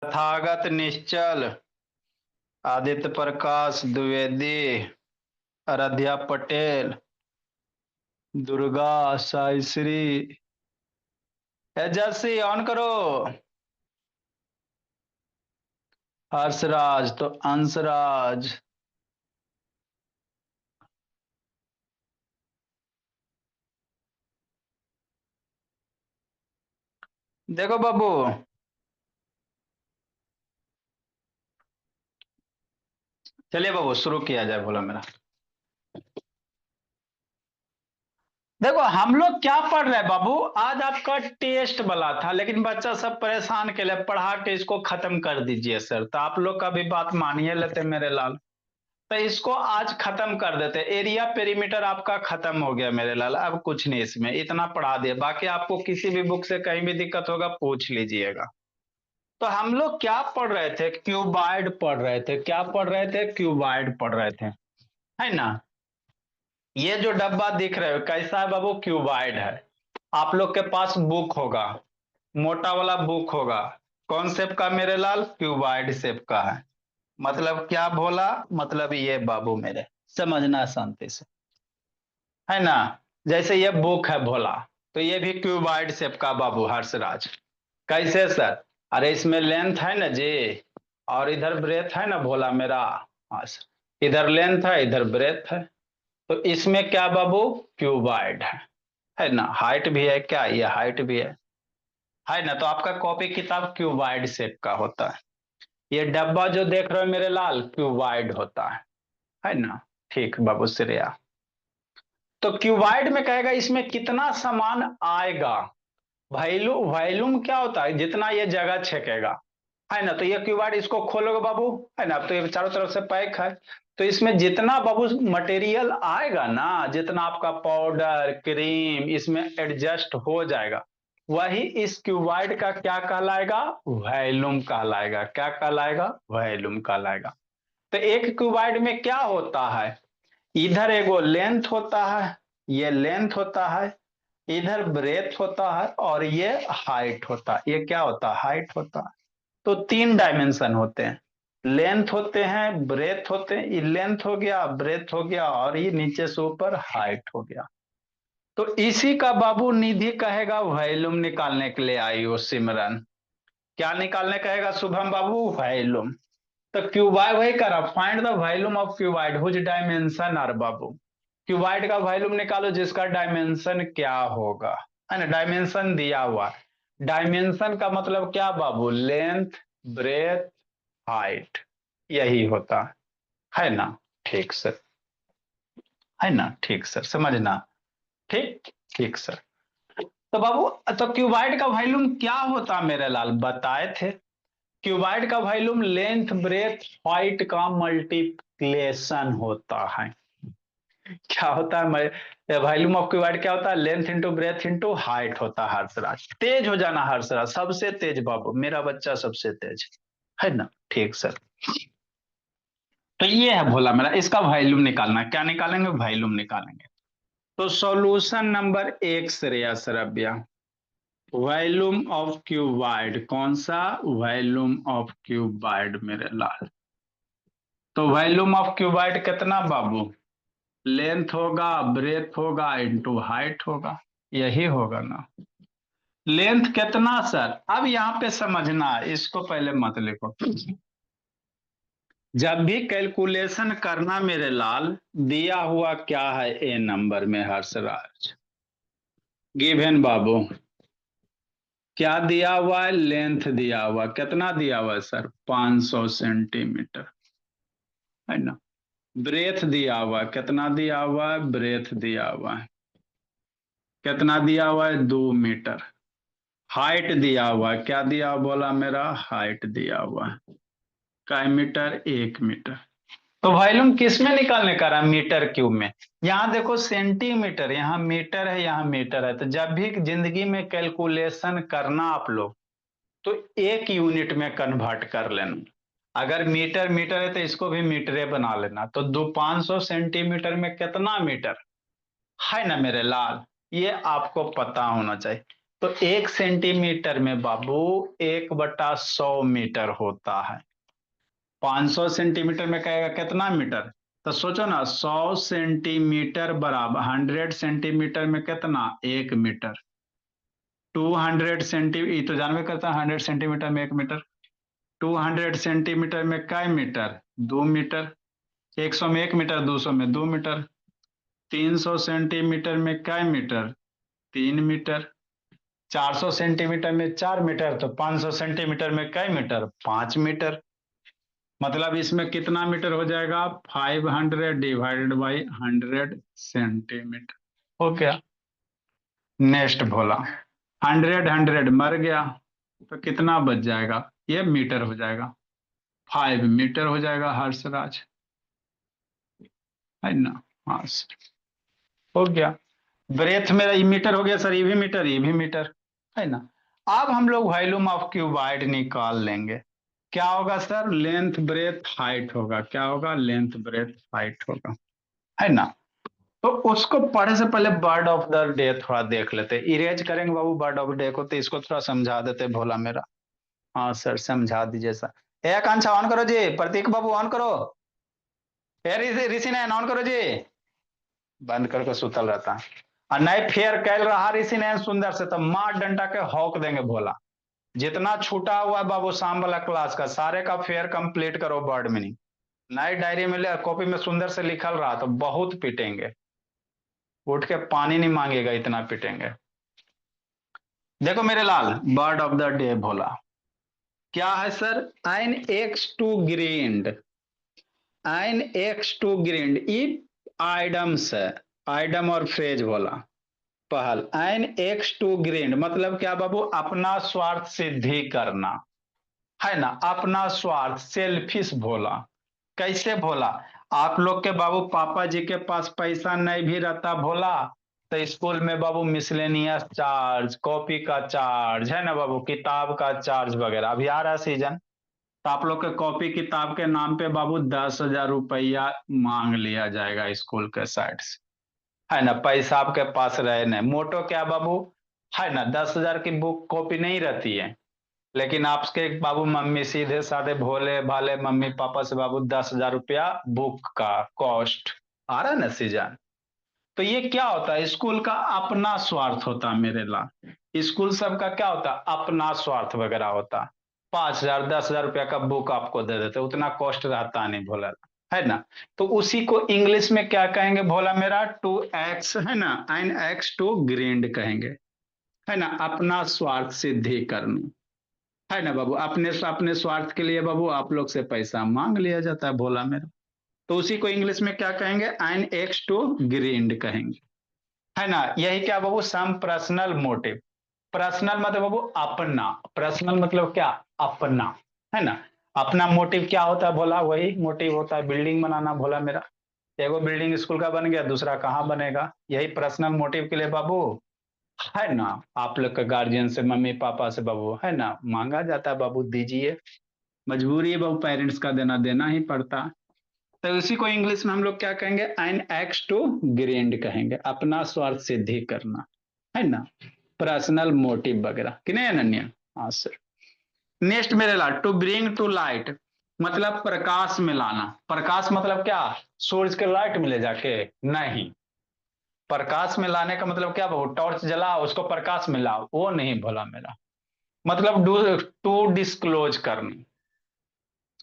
तथागत निश्चल, आदित्य प्रकाश Dwivedi, Aaradhya Patel, Durga, Saishree, एजस्वी on करो। हर्षराज तो अंशराज। देखो बाबू, चलिए बाबू शुरू किया जाए। बोला मेरा, देखो हम लोग क्या पढ़ रहे हैं बाबू। आज आपका टेस्ट वाला था, लेकिन बच्चा सब परेशान के लिए पढ़ा के इसको खत्म कर दीजिए सर। तो आप लोग का भी बात मानिए लेते मेरे लाल। तो इसको आज खत्म कर देते। एरिया पेरीमीटर आपका खत्म हो गया मेरे लाल। अब कुछ नहीं, इसमें इतना पढ़ा दिया। बाकी आपको किसी भी बुक से कहीं भी दिक्कत होगा पूछ लीजिएगा। तो हम लोग क्या पढ़ रहे थे? क्यूबाइड पढ़ रहे थे। क्या पढ़ रहे थे? क्यूबाइड पढ़ रहे थे, है ना। ये जो डब्बा दिख रहे हो कैसा है बाबू? क्यूबाइड है। आप लोग के पास बुक होगा, मोटा वाला बुक होगा। कौन शेप का मेरे लाल? क्यूबाइड शेप का है। मतलब क्या बोला? मतलब ये बाबू मेरे, समझना शांति से, है ना। जैसे ये बुक है भोला, तो ये भी क्यूबाइड शेप का बाबू हर्षराज। कैसे सर? अरे इसमें लेंथ है ना जी, और इधर ब्रेथ है ना भोला मेरा। हाँ सर, इधर लेंथ है इधर ब्रेथ है। तो इसमें क्या बाबू? क्यूबाइड है ना। हाइट भी है क्या? ये हाइट भी है ना। तो आपका कॉपी किताब क्यूबाइड शेप का होता है। ये डब्बा जो देख रहे हो मेरे लाल, क्यूबाइड होता है ना। ठीक बाबू श्रेया। तो क्यूबाइड में कहेगा इसमें कितना सामान आएगा। वॉल्यूम क्या होता है? जितना ये जगह छेकेगा, है ना। तो ये क्यूबाइड, इसको खोलोगे बाबू, है ना। तो ये चारों तरफ से पैक है। तो इसमें जितना बाबू मटेरियल आएगा ना, जितना आपका पाउडर क्रीम इसमें एडजस्ट हो जाएगा, वही इस क्यूबाइड का क्या कहलाएगा? वॉल्यूम कहलाएगा। क्या कहलाएगा? वॉल्यूम कहलाएगा। तो एक क्यूबाइड में क्या होता है? इधर एगो लेंथ होता है, ये लेंथ होता है, इधर ब्रेथ होता है, और ये हाइट होता है। ये क्या होता है? हाइट होता है। तो तीन डायमेंशन होते हैं। लेंथ होते हैं, ब्रेथ होते हैं। ये लेंथ हो गया, ब्रेथ हो गया, और ये नीचे से ऊपर हाइट हो गया। तो इसी का बाबू निधि कहेगा वॉल्यूम निकालने के लिए आई हो सिमरन। क्या निकालने कहेगा शुभम बाबू? वॉल्यूम। तो क्यूबाइड वही करा, find the volume of cuboid whose dimension are बाबू। क्यूबाइड का वॉल्यूम निकालो जिसका डायमेंशन क्या होगा, है ना। डायमेंशन दिया हुआ। डायमेंशन का मतलब क्या बाबू? लेंथ, ब्रेथ, हाइट, यही होता है ना। ठीक सर, है ना। ठीक सर, समझना। ठीक, ठीक सर। तो बाबू, तो क्यूबाइड का वॉल्यूम क्या होता मेरे लाल? बताए थे। क्यूबाइड का वॉल्यूम लेंथ ब्रेथ हाइट का मल्टीप्लिकेशन होता है। क्या होता है वॉल्यूम ऑफ क्यूबाइड? क्या होता है? Length into breadth into height होता है हर्षराज। तेज हो जाना हर्षराज, सबसे तेज बाबू, मेरा बच्चा सबसे तेज, है ना। ठीक सर। तो ये है भोला मेरा, इसका वॉल्यूम निकालना। क्या निकालेंगे? वॉल्यूम निकालेंगे। तो सॉल्यूशन नंबर एक Shreya Shravya, volume of cuboid. कौन सा? वॉल्यूम ऑफ क्यूबाइड मेरे लाल। तो वॉल्यूम ऑफ क्यूबाइड कितना बाबू? लेंथ होगा, ब्रेथ होगा, इंटू हाइट होगा, यही होगा ना। लेंथ कितना सर? अब यहाँ पे समझना, इसको पहले मत लिखो। जब भी कैलकुलेशन करना मेरे लाल, दिया हुआ क्या है ए नंबर में हर्षराज? गिवन बाबू। क्या दिया हुआ है? लेंथ दिया हुआ। कितना दिया हुआ है सर? 500 सेंटीमीटर, है ना। ब्रेथ दिया हुआ है। कितना दिया हुआ है? ब्रेथ दिया हुआ है। कितना दिया हुआ है? 2 मीटर। हाइट दिया हुआ है। क्या दिया हुआ बोला मेरा? हाइट दिया हुआ है। काय मीटर? 1 मीटर। तो वॉल्यूम किस में निकालने का रहा? मीटर क्यूब में। यहाँ देखो सेंटीमीटर, यहाँ मीटर है, यहाँ मीटर है। तो जब भी जिंदगी में कैलकुलेशन करना आप लोग, तो एक यूनिट में कन्वर्ट कर लेना। अगर मीटर मीटर है तो इसको भी मीटरे बना लेना। तो 500 सेंटीमीटर में कितना मीटर, है ना मेरे लाल। ये आपको पता होना चाहिए। तो 1 सेंटीमीटर में बाबू 1/100 मीटर होता है। 500 सेंटीमीटर में कहेगा कितना मीटर? तो सोचो ना, 100 सेंटीमीटर बराबर 100 सेंटीमीटर में कितना? 1 मीटर। 200 सेंटीमीटर तो जानवे करता है 100 सेंटीमीटर में 1 मीटर। 200 सेंटीमीटर में कै मीटर? 2 मीटर। 100 में 1 मीटर, 200 में 2 मीटर। 300 सेंटीमीटर में कै मीटर? 3 मीटर। 400 सेंटीमीटर में 4 मीटर, तो 500 सेंटीमीटर में कै मीटर? 5 मीटर। मतलब इसमें कितना मीटर हो जाएगा? 500 डिवाइडेड बाई 100 सेंटीमीटर। हो गया। नेक्स्ट भोला, 100 मर गया तो कितना बच जाएगा? ये मीटर हो जाएगा, 5 मीटर हो जाएगा हर्षराज, है ना? हाँ सर, हो गया। ब्रेथ मेरा ये मीटर हो गया सर, ये भी मीटर, ये भी मीटर, है ना? अब हम लोग वॉल्यूम ऑफ क्यूबाइड निकाल लेंगे। क्या होगा सर? लेंथ ब्रेथ हाइट होगा। क्या होगा? लेंथ ब्रेथ हाइट होगा, है ना? तो उसको पढ़े से पहले बर्ड ऑफ द डे थोड़ा देख लेते। इरेज करेंगे बाबू बर्ड ऑफ डे को, तो इसको थोड़ा समझा देते भोला मेरा। हाँ सर, समझा दीजिए सर। एक आकांक्षा ऑन करो जी, प्रतीक बाबू ऑन करो, ऋषि नयन ऑन करो जी। बंद करके सुतल रहता है। और नहीं फेयर कैल रहा ऋषि नयन सुंदर से, तो मार डंडा के हौक देंगे भोला। जितना छूटा हुआ है बाबू शाम वाला क्लास का, सारे का फेयर कंप्लीट करो वर्ड मीनिंग। नई डायरी में कॉपी में सुंदर से लिखल रहा तो बहुत पिटेंगे, उठ के पानी नहीं मांगेगा, इतना पिटेंगे। देखो मेरे लाल, बर्ड ऑफ द डे भोला क्या है sir? An axe to grind, an axe to grind if idioms है, आइडम और फ्रेज भोला। पहल एन एक्स टू ग्रीन्ड मतलब क्या बाबू? अपना स्वार्थ सिद्धि करना, है ना? अपना स्वार्थ, सेल्फिश भोला। कैसे भोला? आप लोग के बाबू पापा जी के पास पैसा नहीं भी रहता भोला, तो स्कूल में बाबू मिसलेनियस चार्ज, कॉपी का चार्ज, है ना बाबू, किताब का चार्ज वगैरह। अभी आ रहा है सीजन, तो आप लोग के कॉपी किताब के नाम पे बाबू 10,000 रुपया मांग लिया जाएगा स्कूल के साइड से, है ना? पैसा आपके पास रहे नहीं। मोटो क्या बाबू, है ना? 10,000 की बुक कॉपी नहीं रहती है, लेकिन आपके बाबू मम्मी सीधे साधे भोले भाले मम्मी पापा से बाबू 10,000 रुपया बुक का कॉस्ट आ रहा है ना सीजन। तो ये क्या होता है? स्कूल का अपना स्वार्थ होता है मेरे ला। स्कूल सबका क्या होता है? अपना स्वार्थ वगैरह होता। 5,000 10,000 रुपया का बुक आपको दे देते, उतना कॉस्ट रहता नहीं भोला, है ना? तो उसी को इंग्लिश में क्या कहेंगे भोला मेरा? टू एक्स, है ना? एन एक्स टू ग्रीन्ड कहेंगे, है ना? अपना स्वार्थ सिद्धि करनी, है ना बाबू? अपने स्वार्थ के लिए बाबू आप लोग से पैसा मांग लिया जाता है भोला मेरा। तो उसी को इंग्लिश में क्या कहेंगे? एन एक्स टू ग्रीन्ड कहेंगे, है ना? यही क्या बाबू? Some personal motive. पर्सनल मतलब बाबू अपना, पर्सनल मतलब क्या? अपना, है ना? अपना मोटिव क्या होता है भोला? वही मोटिव होता है बिल्डिंग बनाना भोला मेरा। एगो बिल्डिंग स्कूल का बन गया, दूसरा कहाँ बनेगा? यही पर्सनल मोटिव के लिए बाबू, है ना? आप लोग के गार्जियन से, मम्मी पापा से बाबू, है ना, मांगा जाता है बाबू दीजिए। मजबूरी है बाबू, पेरेंट्स का देना देना ही पड़ता है। तो उसी को इंग्लिश में हम लोग क्या कहेंगे? एन एक्स टू ग्रेंड कहेंगे, अपना स्वार्थ सिद्धि करना, है ना? पर्सनल मोटिव वगैरह कि नहीं अनन्या? हाँ सर। नेक्स्ट मेरे ला, टू ब्रिंग टू लाइट मतलब प्रकाश में लाना। प्रकाश मतलब क्या? सूरज के लाइट में ले जाके नहीं। प्रकाश में लाने का मतलब क्या बाबू? टॉर्च जलाओ उसको प्रकाश में लाओ, वो नहीं भोला मेरा। मतलब टू डिस्क्लोज करनी,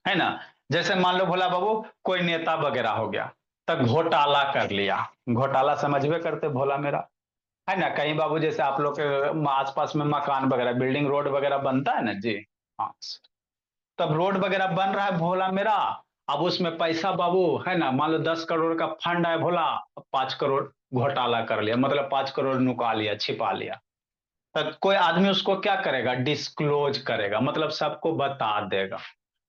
है ना? जैसे मान लो भोला बाबू कोई नेता वगैरह हो गया, तब घोटाला कर लिया। घोटाला समझवे करते भोला मेरा, है ना? कहीं बाबू जैसे आप लोग के आसपास में मकान वगैरह, बिल्डिंग रोड वगैरह बनता है ना जी। हाँ, तब रोड वगैरह बन रहा है भोला मेरा। अब उसमें पैसा बाबू, है ना, मान लो 10 करोड़ का फंड है भोला, 5 करोड़ घोटाला कर लिया, मतलब 5 करोड़ नुका लिया, छिपा लिया। तब कोई आदमी उसको क्या करेगा? डिस्क्लोज करेगा, मतलब सबको बता देगा,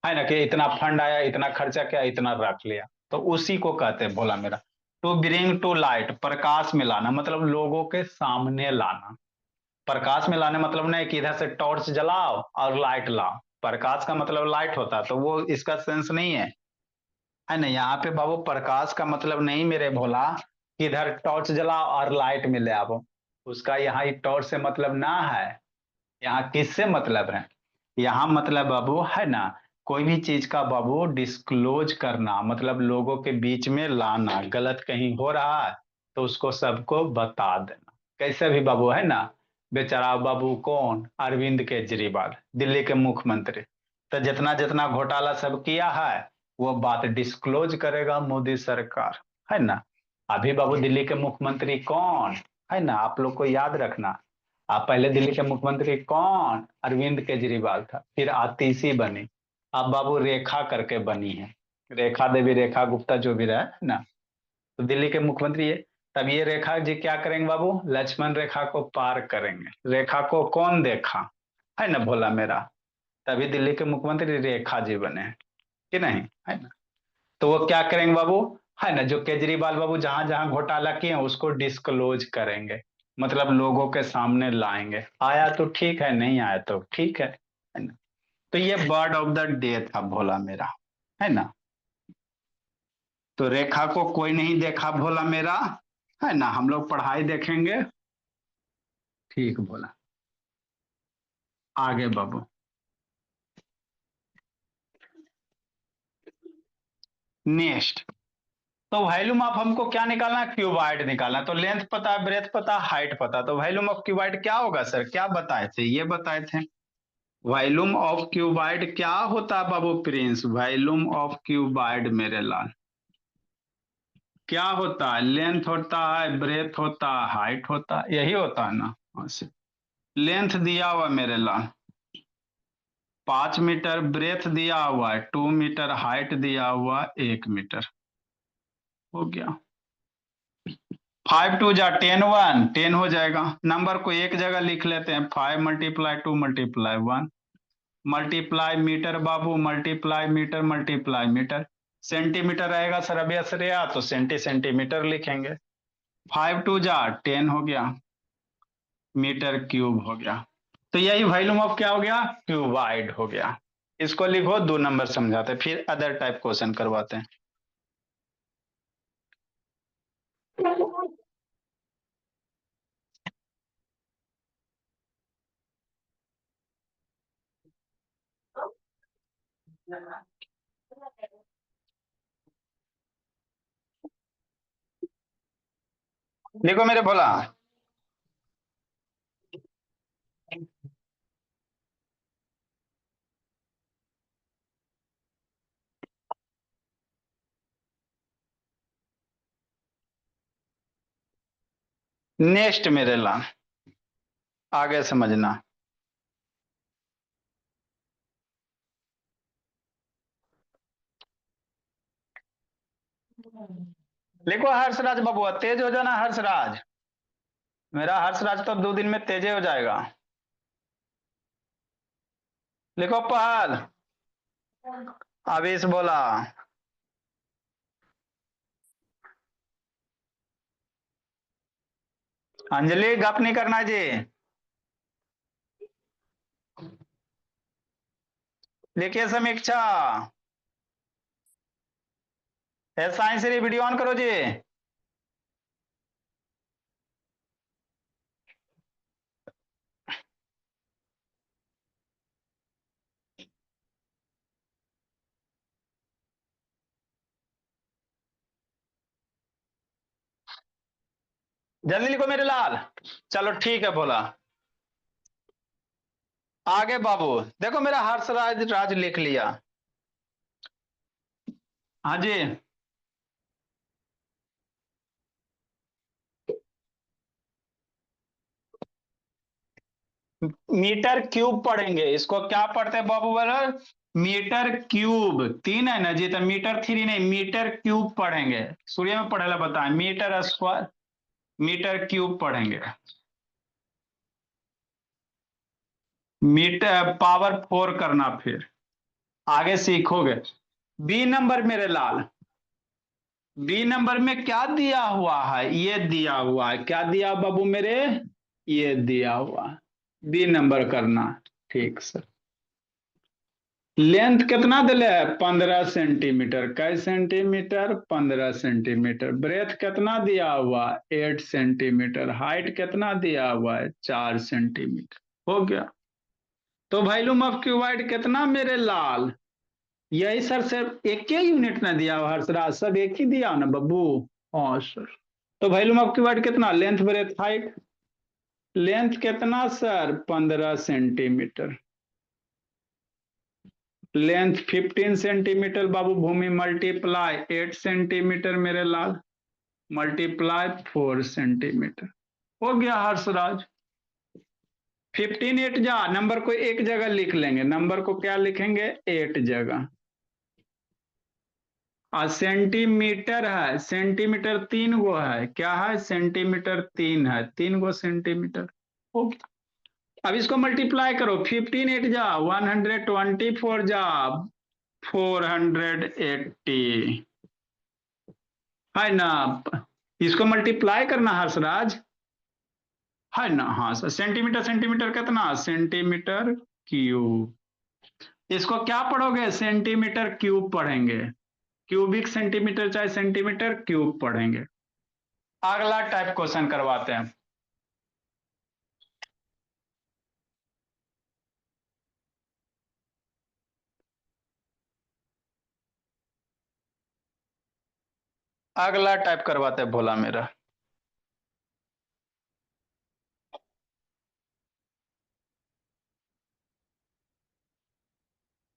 है ना, कि इतना फंड आया, इतना खर्चा किया, इतना रख लिया। तो उसी को कहते हैं भोला मेरा टू ब्रिंग टू लाइट, प्रकाश में लाना, मतलब लोगों के सामने लाना। प्रकाश में लाने मतलब नहीं कि इधर से टॉर्च जलाओ और लाइट लाओ। प्रकाश का मतलब लाइट होता है, तो वो इसका सेंस नहीं है ना? यहाँ पे बाबू प्रकाश का मतलब नहीं मेरे भोला कि इधर टॉर्च जलाओ और लाइट में ले आओ, उसका यहाँ इग्नोर से मतलब ना है। यहाँ किससे मतलब है? यहाँ मतलब बाबू है ना, कोई भी चीज का बाबू डिस्क्लोज करना, मतलब लोगों के बीच में लाना, गलत कहीं हो रहा है तो उसको सबको बता देना। कैसे भी बाबू है ना, बेचारा बाबू कौन, अरविंद केजरीवाल, दिल्ली के मुख्यमंत्री, तो जितना जितना घोटाला सब किया है वो बात डिस्क्लोज करेगा मोदी सरकार, है ना। अभी बाबू दिल्ली के मुख्यमंत्री कौन है ना, आप लोग को याद रखना। आप पहले दिल्ली के मुख्यमंत्री कौन, अरविंद केजरीवाल था, फिर आतिशी बनी, अब बाबू रेखा करके बनी है, रेखा देवी, रेखा गुप्ता जो भी रहा है ना, तो दिल्ली के मुख्यमंत्री है। तब ये रेखा जी क्या करेंगे बाबू, लक्ष्मण रेखा को पार करेंगे। रेखा को कौन देखा, है ना भोला मेरा, तभी दिल्ली के मुख्यमंत्री रेखा जी बने हैं, कि नहीं, है ना। तो वो क्या करेंगे बाबू, है ना, जो केजरीवाल बाबू जहां जहां घोटाला किए हैं उसको डिस्क्लोज करेंगे, मतलब लोगों के सामने लाएंगे। आया तो ठीक है, नहीं आया तो ठीक है ना। तो ये बर्ड ऑफ द डे था भोला मेरा, है ना। तो रेखा को कोई नहीं देखा भोला मेरा, है ना, हम लोग पढ़ाई देखेंगे। ठीक बोला। आगे बाबू। नेक्स्ट, तो वॉल्यूम ऑफ हमको क्या निकालना है, क्यूबाइड निकालना है। तो लेंथ पता है, ब्रेथ पता है, हाइट पता है, तो वॉल्यूम ऑफ क्यूबाइड क्या होगा सर, क्या बताए थे, ये बताए थे। वॉल्यूम ऑफ क्यूबाइड क्या होता है बाबू प्रिंस, वॉल्यूम ऑफ क्यूबाइड मेरे लाल क्या होता है, लेंथ होता है, ब्रेथ होता है, हाइट होता है, यही होता है ना। लेंथ दिया हुआ मेरे लाल 5 मीटर, ब्रेथ दिया हुआ है 2 मीटर, हाइट दिया हुआ 1 मीटर, हो गया। 5 2 जा 10, 10 हो जाएगा। नंबर को एक जगह लिख लेते हैं, 5 × 2 × 1 मल्टीप्लाई मीटर बाबू, multiply metre, multiply metre. Centimetre रहेगा सर अभी असरिया, तो सेंटीमीटर लिखेंगे। 5 2 जा 10 हो गया, मीटर क्यूब हो गया। तो यही वॉल्यूम ऑफ क्या हो गया, क्यूबाइड हो गया। इसको लिखो, 2 नंबर समझाते, फिर अदर टाइप क्वेश्चन करवाते हैं। देखो मेरे भोला, नेक्स्ट मेरे ला, आगे समझना। लिखो हर्षराज बबुआ, तेज हो जाना हर्षराज, मेरा हर्षराज तो 2 दिन में तेजे हो जाएगा। लिखो पहल, आवेश बोला, अंजलि गप नहीं करना जी। देखिए समीक्षा, साइंस वीडियो ऑन करो जी। जल्दी लिखो मेरे लाल। चलो ठीक है बोला। आगे बाबू, देखो मेरा हर्षराज राज लिख लिया। हाँ जी। मीटर क्यूब पढ़ेंगे, इसको क्या पढ़ते हैं बाबू वाला, मीटर क्यूब। 3 है ना जी, तो मीटर 3 नहीं, मीटर क्यूब पढ़ेंगे। सूर्य में पढ़ेला बताएं, मीटर स्क्वायर, मीटर क्यूब पढ़ेंगे। मीटर पावर 4 करना, फिर आगे सीखोगे। बी नंबर मेरे लाल, बी नंबर में क्या दिया हुआ है, ये दिया हुआ है, क्या दिया बाबू मेरे, ये दिया हुआ, बी नंबर करना। ठीक सर, लेंथ कितना दिले है 15 सेंटीमीटर, कै सेंटीमीटर 15 सेंटीमीटर। ब्रेथ कितना दिया हुआ 8 सेंटीमीटर। हाइट कितना दिया हुआ है 4 सेंटीमीटर। हो गया। तो वॉल्यूम ऑफ क्यूबाइड कितना मेरे लाल, यही सर सिर्फ एक ही यूनिट ना दिया हुआ हर्षराज, सब एक ही दिया ना बब्बू। हाँ सर। तो वॉल्यूम ऑफ क्यूबाइड कितना, लेंथ ब्रेथ हाइट। लेंथ कितना सर 15 सेंटीमीटर। लेंथ 15 सेंटीमीटर बाबू भूमि, मल्टीप्लाई 8 सेंटीमीटर मेरे लाल, मल्टीप्लाई 4 सेंटीमीटर। हो गया हर्षराज। 15 8 जा, नंबर को एक जगह लिख लेंगे, नंबर को क्या लिखेंगे 8 जगह। और सेंटीमीटर है, सेंटीमीटर 3 गो है, क्या है सेंटीमीटर 3 है, 3 गो सेंटीमीटर। हो गया। अब इसको मल्टीप्लाई करो, 15 8 जा 124 जा 480 है ना। इसको मल्टीप्लाई करना हर्षराज, है ना। हाँ सर, सेंटीमीटर सेंटीमीटर कितना, सेंटीमीटर क्यूब। इसको क्या पढ़ोगे सेंटीमीटर क्यूब पढ़ेंगे, क्यूबिक सेंटीमीटर चाहे सेंटीमीटर क्यूब पढ़ेंगे। अगला टाइप क्वेश्चन करवाते हैं। अगला टाइप करवाते हैं भोला मेरा।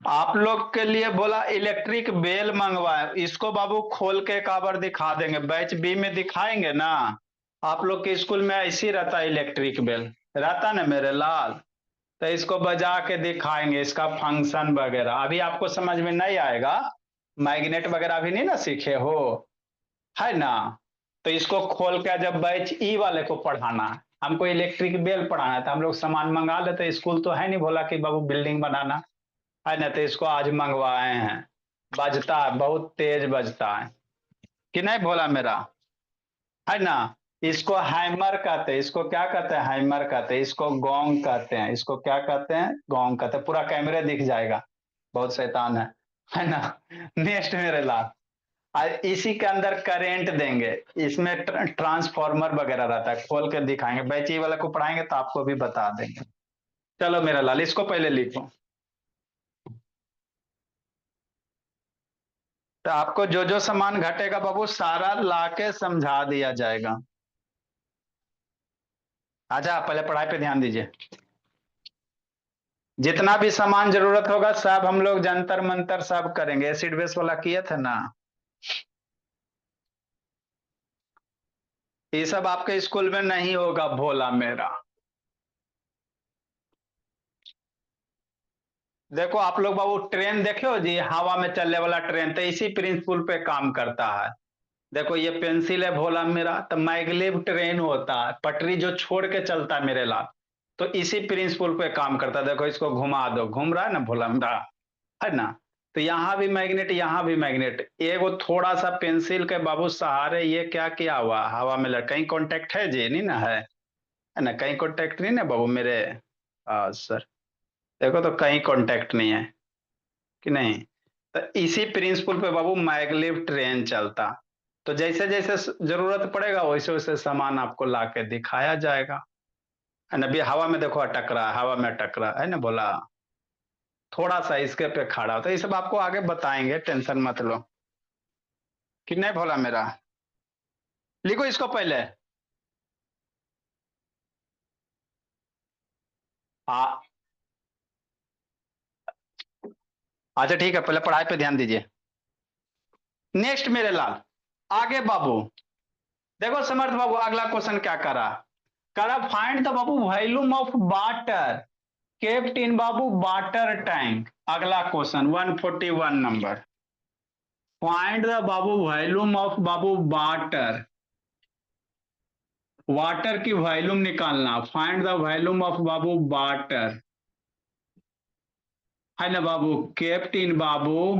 आप लोग के लिए बोला इलेक्ट्रिक बेल मंगवाए, इसको बाबू खोल के काबर दिखा देंगे, बैच बी में दिखाएंगे ना। आप लोग के स्कूल में ऐसी रहता है इलेक्ट्रिक बेल, रहता ना मेरे लाल। तो इसको बजा के दिखाएंगे, इसका फंक्शन वगैरह अभी आपको समझ में नहीं आएगा, मैग्नेट वगैरह अभी नहीं ना सीखे हो, है ना। तो इसको खोल के जब बैच ई वाले को पढ़ाना है, हमको इलेक्ट्रिक बेल पढ़ाना है, तो हम लोग सामान मंगा लेते, स्कूल तो है नहीं भोला कि बाबू बिल्डिंग बनाना, है ना। तो इसको आज मंगवाए हैं, बजता है बहुत तेज बजता है कि नहीं भोला मेरा, है ना। इसको हैमर कहते हैं, इसको क्या कहते हैं हैमर कहते हैं, इसको गोंग कहते हैं, इसको क्या कहते हैं गोंग कहते हैं। पूरा कैमरे दिख जाएगा, बहुत शैतान है ना। नेक्स्ट मेरे लाल, इसी के अंदर करंट देंगे, इसमें ट्रांसफॉर्मर वगैरह रहता है, खोल के दिखाएंगे, बैची वाले को पढ़ाएंगे तो आपको भी बता देंगे। चलो मेरा लाल, इसको पहले लिखो। तो आपको जो जो सामान घटेगा बाबू सारा लाके समझा दिया जाएगा। अच्छा पहले पढ़ाई पे ध्यान दीजिए, जितना भी सामान जरूरत होगा सब हम लोग जंतर मंतर सब करेंगे, एसिड बेस वाला किए थे ना। ये सब आपके स्कूल में नहीं होगा भोला मेरा। देखो आप लोग बाबू ट्रेन देखे हो जी, हवा में चलने वाला ट्रेन, तो इसी प्रिंसिपल पे काम करता है। देखो ये पेंसिल है भोला मेरा, तो मैगलेव ट्रेन होता है, पटरी जो छोड़ के चलता है मेरे लाल, तो इसी प्रिंसिपल पे काम करता है। देखो इसको घुमा दो, घूम रहा है ना भोला मेरा, है ना। तो यहाँ भी मैग्नेट, यहाँ भी मैग्नेट, एगो थोड़ा सा पेंसिल के बाबू सहारे ये क्या किया हुआ हवा में कहीं कांटेक्ट है जी नहीं ना है ना, कहीं कांटेक्ट नहीं ना बाबू मेरे। सर देखो तो कहीं कांटेक्ट नहीं है कि नहीं। तो इसी प्रिंसिपल पे बाबू मैगलेव ट्रेन चलता। तो जैसे जैसे जरूरत पड़ेगा वैसे वैसे सामान आपको ला के दिखाया जाएगा, है ना। भी हवा में देखो अटक रहा है, हवा में अटक रहा है ना बोला, थोड़ा सा इसके पे खड़ा होता है, ये सब आपको आगे बताएंगे, टेंशन मत लो कि नहीं भोला मेरा। लिखो इसको पहले। आ, अच्छा ठीक है, पहले पढ़ाई पे ध्यान दीजिए। नेक्स्ट मेरे लाल, आगे बाबू देखो समर्थ बाबू अगला क्वेश्चन क्या करा फाइंड द बाबू volume of water kept in बाबू वाटर टैंक। अगला क्वेश्चन 141 नंबर, फाइंड द बाबू वॉल्यूम ऑफ बाबू वाटर, वाटर की वॉल्यूम निकालना, फाइंड द वॉल्यूम ऑफ बाबू वाटर, है ना बाबू। केप्ट इन बाबू,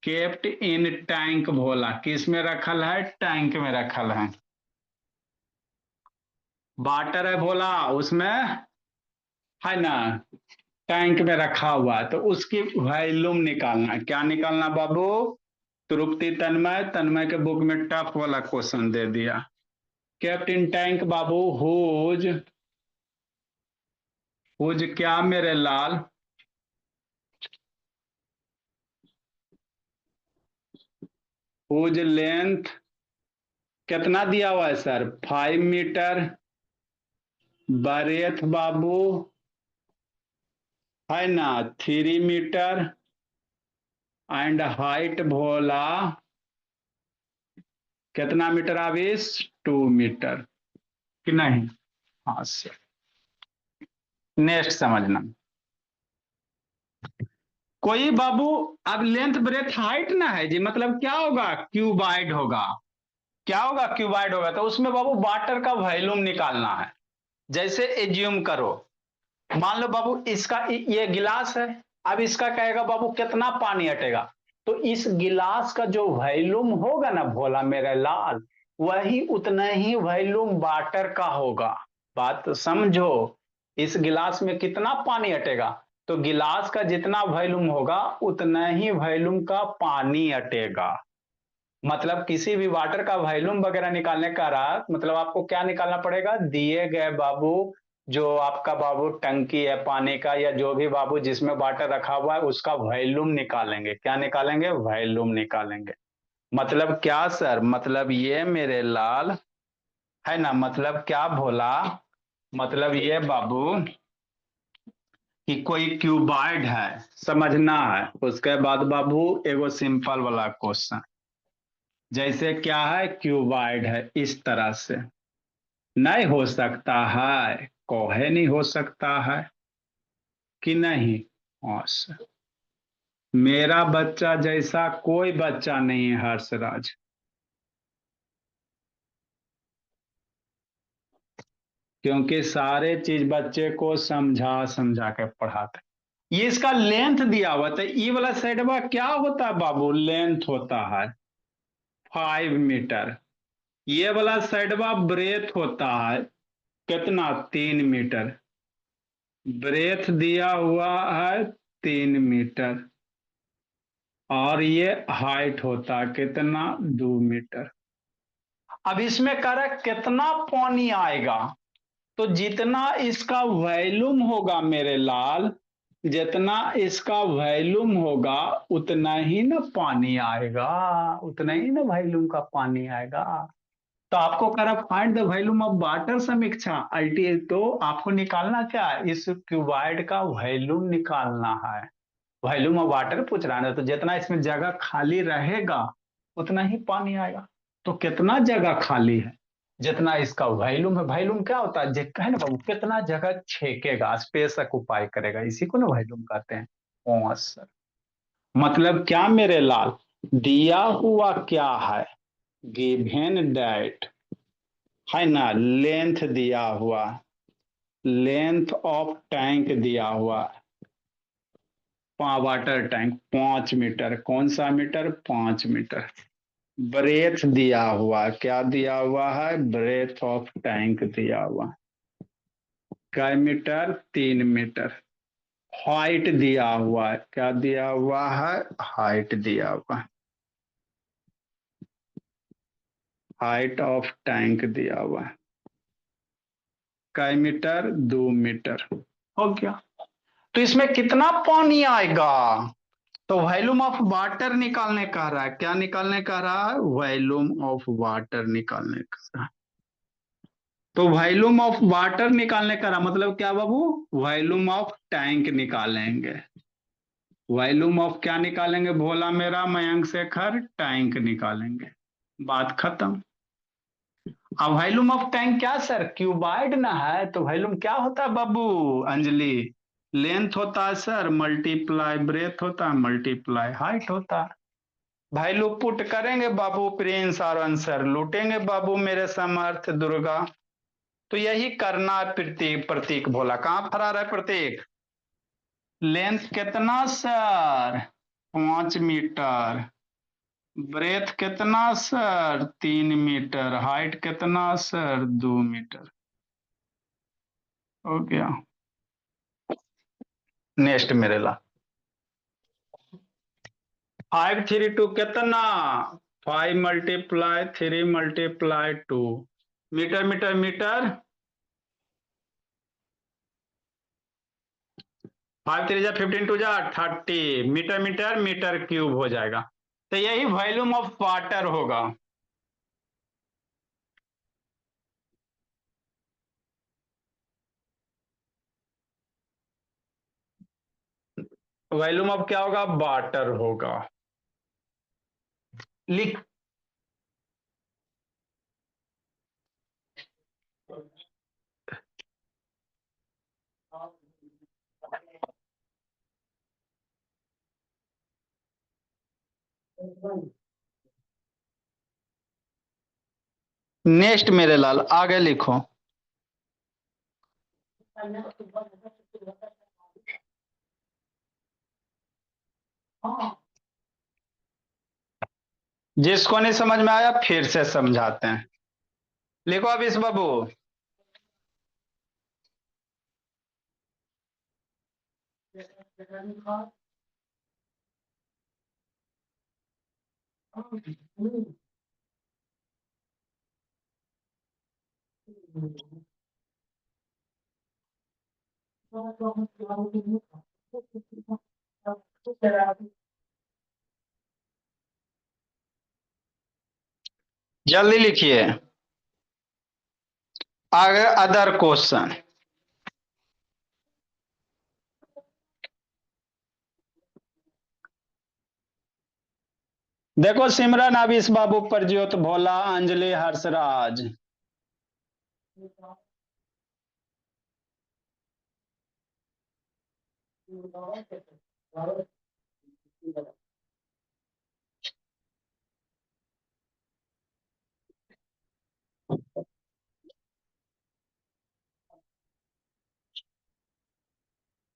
केप्ट इन टैंक भोला, किस में रखल है टैंक में रखल है। वाटर है भोला उसमें, है ना। टैंक में रखा हुआ है, तो उसकी वॉल्यूम निकालना है। क्या निकालना बाबू? तृप्ति तन्मय, तन्मय के बुक में टफ वाला क्वेश्चन दे दिया। केप्ट इन टैंक बाबू, हुज क्या मेरे लाल? हुज लेंथ कितना दिया हुआ है सर? 5 मीटर। बरेथ बाबू है ना 3 मीटर। एंड हाइट भोला कितना मीटर आविस? 2 मीटर। कि नहीं? हाँ सर। नेक्स्ट समझना। कोई बाबू, अब लेंथ ब्रेथ हाइट ना है जी, मतलब क्या होगा? क्यूबाइड होगा। क्या होगा? क्यूबाइड होगा। तो उसमें बाबू वाटर का वॉल्यूम निकालना है। जैसे एज्यूम करो, मान लो बाबू इसका ये गिलास है। अब इसका कहेगा बाबू कितना पानी हटेगा। तो इस गिलास का जो वॉल्यूम होगा ना भोला मेरे लाल, वही उतना ही वॉल्यूम वाटर का होगा। बात तो समझो। इस गिलास में कितना पानी हटेगा, तो गिलास का जितना वॉल्यूम होगा उतना ही वॉल्यूम का पानी हटेगा। मतलब किसी भी वाटर का वॉल्यूम वगैरह निकालने का रहा, मतलब आपको क्या निकालना पड़ेगा? दिए गए बाबू जो आपका बाबू टंकी है पानी का, या जो भी बाबू जिसमें वाटर रखा हुआ है, उसका वॉल्यूम निकालेंगे। क्या निकालेंगे? वॉल्यूम निकालेंगे। मतलब क्या सर? मतलब ये मेरे लाल है ना, मतलब क्या भोला? मतलब ये बाबू कि कोई क्यूबॉइड है, समझना है। उसके बाद बाबू एगो सिंपल वाला क्वेश्चन, जैसे क्या है? क्यूबॉइड है इस तरह से। नहीं हो सकता है? कोहे नहीं हो सकता है कि नहीं? हाँ सर। मेरा बच्चा जैसा कोई बच्चा नहीं है हर्षराज। क्योंकि सारे चीज बच्चे को समझा समझा के पढ़ाते। ये इसका लेंथ दिया हुआ था, ये वाला साइडवा क्या होता है बाबू? लेंथ होता है 5 मीटर। ये वाला साइडवा ब्रेथ होता है कितना? 3 मीटर। ब्रेथ दिया हुआ है 3 मीटर। और ये हाइट होता है कितना? 2 मीटर। अब इसमें कह रहा है कितना पानी आएगा। तो जितना इसका वॉल्यूम होगा मेरे लाल, जितना इसका वॉल्यूम होगा उतना ही ना पानी आएगा। उतना ही ना वॉल्यूम का पानी आएगा। तो आपको कह रहा find the volume of water समीक्षा अल्टी, तो आपको निकालना क्या है? इस क्यूबाइड का वॉल्यूम निकालना है। वॉल्यूम ऑफ वाटर पूछ रहा है ना, तो जितना इसमें जगह खाली रहेगा उतना ही पानी आएगा। तो कितना जगह खाली है? जितना इसका वॉल्यूम है। वॉल्यूम क्या होता है? है ना बाबू, कितना जगह छेकेगा, स्पेस ऑक्युपाई करेगा, इसी को ना वॉल्यूम कहते हैं। ओ सर। मतलब क्या मेरे लाल? दिया हुआ क्या है? गिवन दैट है ना, लेंथ दिया हुआ, लेंथ ऑफ टैंक दिया हुआ, वाटर टैंक 5 मीटर। कौन सा मीटर? 5 मीटर। ब्रेथ दिया हुआ, क्या दिया हुआ है? ब्रेथ ऑफ टैंक दिया हुआ कै मीटर? 3 मीटर। हाइट दिया हुआ है, क्या दिया हुआ है? हाइट दिया हुआ, हाइट ऑफ टैंक दिया हुआ है कै मीटर? 2 मीटर। हो गया। तो इसमें कितना पानी आएगा? तो वॉल्यूम ऑफ वाटर निकालने कह रहा है। क्या निकालने कह रहा है? वॉल्यूम ऑफ वाटर निकालने कह रहा है। तो वॉल्यूम ऑफ वाटर निकालने का रहा, मतलब क्या बाबू? वॉल्यूम ऑफ टैंक निकालेंगे। वॉल्यूम ऑफ क्या निकालेंगे भोला मेरा मयंक शेखर? टैंक निकालेंगे। बात खत्म। अब वॉल्यूम ऑफ टैंक क्या सर? क्यूबाइड ना है, तो वॉल्यूम क्या होता है बाबू? अंजलि, लेंथ होता है सर, मल्टीप्लाई ब्रेथ होता है, मल्टीप्लाई हाइट होता है। वैल्यू पुट करेंगे बाबू, प्रिंस और आंसर लूटेंगे बाबू मेरे समर्थ दुर्गा। तो यही करना है प्रतीक। प्रतीक भोला कहाँ फरार है प्रतीक? लेंथ कितना सर? 5 मीटर। ब्रेथ कितना सर? 3 मीटर। हाइट कितना सर? 2 मीटर। हो गया। नेक्स्ट मेरे ला 5 3 2 कितना 5 × 3 × 2 मीटर मीटर मीटर 5 3 जा 15 2 जा 30 मीटर मीटर मीटर क्यूब हो जाएगा। तो यही वॉल्यूम ऑफ वाटर होगा। वॉल्यूम ऑफ क्या होगा वाटर होगा। लिख नेक्स्ट मेरे लाल आगे लिखो। जिसको नहीं समझ में आया फिर से समझाते हैं। लिखो अब इस बाबू। जल्दी लिखिए आगे अदर क्वेश्चन। देखो सिमरन अविश बाबू प्रज्योत भोला अंजलि हर्षराज।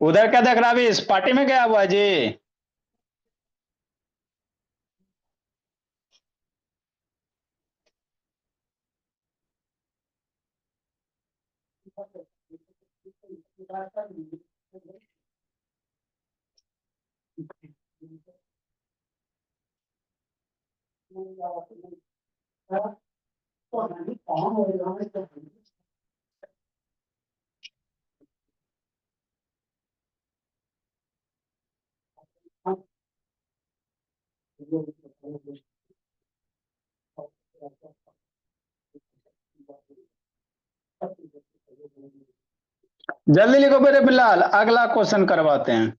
उधर क्या देख रहा अविश पार्टी में गया हुआ है जी। जल्दी लिखो मेरे बिलाल अगला क्वेश्चन करवाते हैं।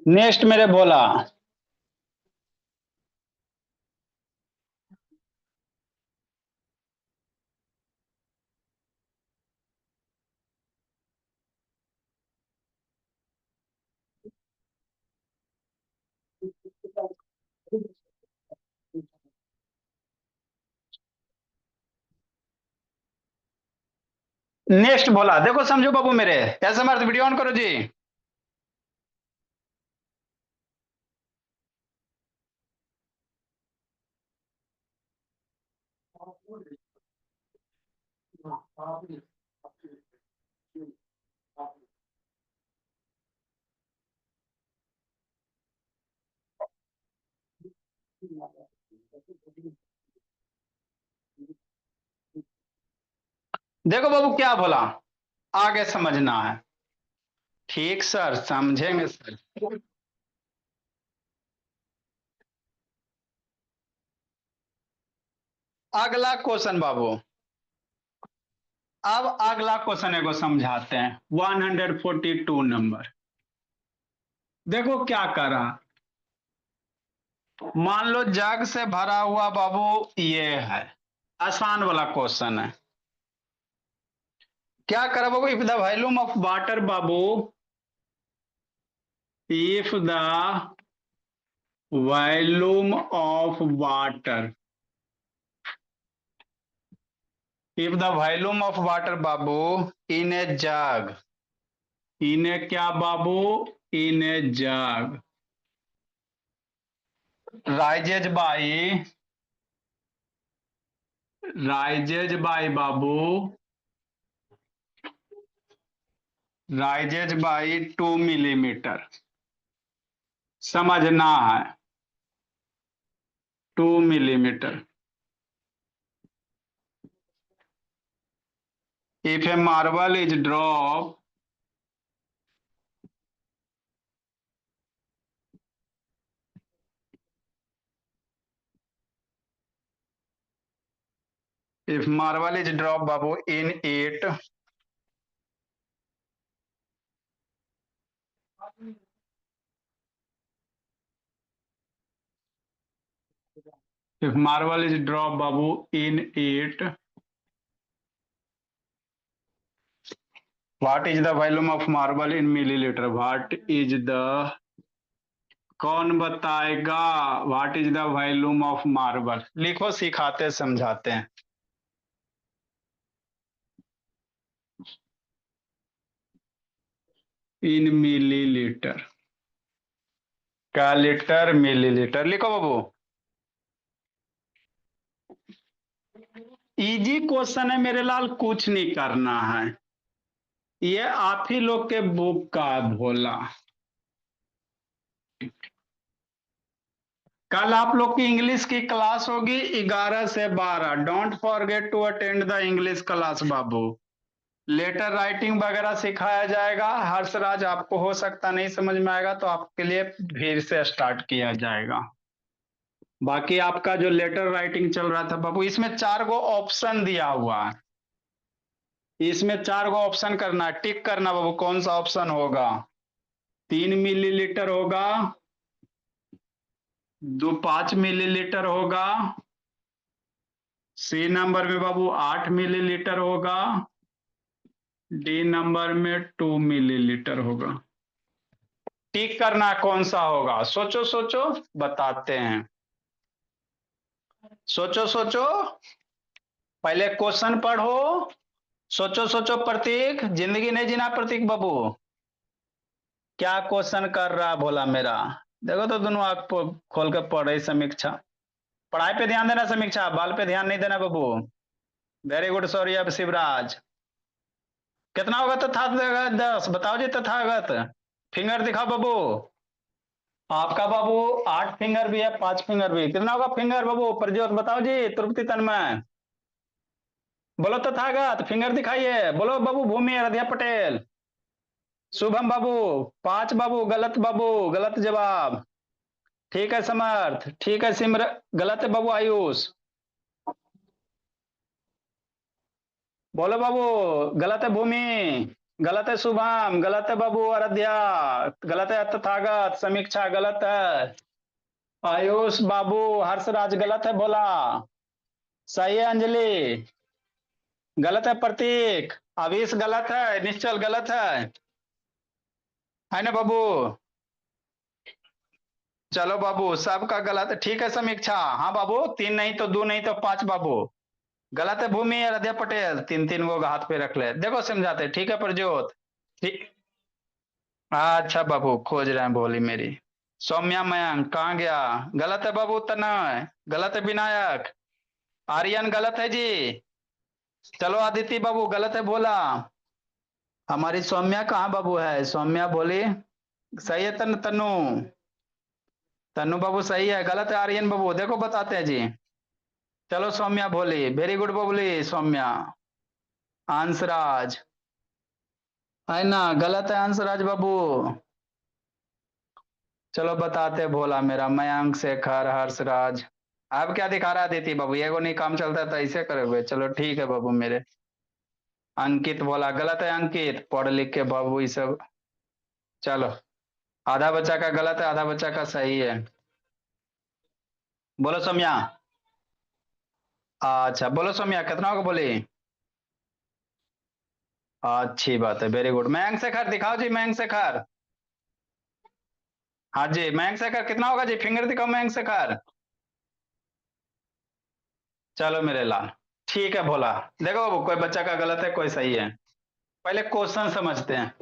नेक्स्ट मेरे भोला। नेक्स्ट भोला देखो समझो बाबू मेरे ऐसे मर्द वीडियो ऑन करो जी। देखो बाबू क्या बोला आगे समझना है। ठीक सर समझेंगे सर। अगला क्वेश्चन बाबू। अब अगला क्वेश्चन एगो समझाते हैं 142 नंबर। देखो क्या करा। मान लो जग से भरा हुआ बाबू ये है। आसान वाला क्वेश्चन है। क्या करा बाबू, if the volume of water बाबू, if the volume of water, if the volume of water बाबू in a jug, in a क्या बाबू, in a jug rises by, rises by बाबू, राइजेज बाई 2 मिलीमीटर, समझना है, 2 millimetre. If a marble is drop, if marble is dropped babu in it, if marble is dropped babu in it, what is the volume of marble in milliliter, what is the, कौन बताएगा, what is the volume of marble, लिखो, सिखाते समझाते हैं। इन millilitre का litre millilitre लिखो बाबू। Easy question है मेरे लाल, कुछ नहीं करना है, ये आप ही लोग के बुक का भोला। कल आप लोग की इंग्लिश की क्लास होगी 11 से 12, don't forget to attend the English class बाबू। लेटर राइटिंग वगैरह सिखाया जाएगा। हर्षराज आपको हो सकता नहीं समझ में आएगा, तो आपके लिए फिर से स्टार्ट किया जाएगा। बाकी आपका जो लेटर राइटिंग चल रहा था बाबू, इसमें 4 गो ऑप्शन दिया हुआ है, इसमें 4 गो ऑप्शन करना है, टिक करना बाबू, कौन सा ऑप्शन होगा। 3 मिलीलीटर होगा, 5 मिलीलीटर होगा, सी नंबर में बाबू 8 मिलीलीटर होगा, डी नंबर में 2 मिलीलीटर होगा। टिक करना कौन सा होगा, सोचो सोचो, बताते हैं, सोचो सोचो, पहले क्वेश्चन पढ़ो, सोचो सोचो। प्रतीक, जिंदगी नहीं जीना प्रतीक बाबू, क्या क्वेश्चन कर रहा भोला मेरा। देखो तो दोनों आंख खोल के पढ़ रही समीक्षा, पढ़ाई पे ध्यान देना, समीक्षा बाल पे ध्यान नहीं देना बाबू। Very good, sorry. अब शिवराज, कितना होगा तथागत 10, बताओ जी तथागत। फिंगर दिखाओ बाबू, आपका बाबू 8 फिंगर भी है, 5 फिंगर भी, कितना होगा फिंगर बाबू। प्रज्योत बताओ जी, तृप्ति तन्मय बोलो तथागत, फिंगर दिखाइए, बोलो बाबू। भूमि आराध्या पटेल, शुभम बाबू 5 बाबू, गलत बाबू, गलत जवाब। ठीक है समर्थ, ठीक है सिमर, गलत है बाबू। आयुष बोलो बाबू, गलत है भूमि, गलत है शुभम, गलत है बाबू आराध्या, गलत है तथागत, समीक्षा गलत है, आयुष बाबू, हर्षराज गलत है, भोला सही है, अंजलि गलत है, प्रतीक, अवीश गलत है, निश्चल गलत है ना बाबू। चलो बाबू, सबका गलत है, ठीक है समीक्षा। हाँ बाबू, 3 नहीं तो 2 नहीं तो 5 बाबू, गलत है भूमि आराध्या पटेल, 3 3 गो हाथ पे रख ले, देखो समझाते, ठीक है प्रज्योत, ठीक। अच्छा बाबू, खोज रहे हैं भोली मेरी। सौम्या मयंक कहाँ गया, गलत है बाबू। तनय गलत है, विनायक, आर्यन गलत है जी। चलो आदित्य बाबू गलत है, भोला। हमारी सौम्या कहाँ बाबू है, सौम्या बोली सही है। तनु, तनु बाबू सही है, गलत है आर्यन बाबू, देखो बताते हैं जी। चलो सौम्या बोली, वेरी गुड बबली सौम्या। हंसराज है ना, गलत है हंसराज बाबू। चलो बताते भोला मेरा, मयंक, शेखर, हर्षराज। अब क्या दिखा रहा है दीदी बाबू, ये को नहीं काम चलता तो ऐसे करोगे। चलो ठीक है बाबू मेरे। अंकित बोला गलत है, अंकित पढ़ लिख के बाबू ये सब। चलो, आधा बच्चा का गलत है, आधा बच्चा का सही है। बोलो सौम्या। अच्छा बोलो सौम्या, कितना होगा बोली। अच्छी बात है, वेरी गुड। मयंक शेखर दिखाओ जी, मयंक शेखर। हाँ जी, मयंक शेखर कितना होगा जी, फिंगर दिखाओ मयंक शेखर। चलो मेरे लाल, ठीक है भोला। देखो बाबू, कोई बच्चा का गलत है, कोई सही है। पहले क्वेश्चन समझते हैं।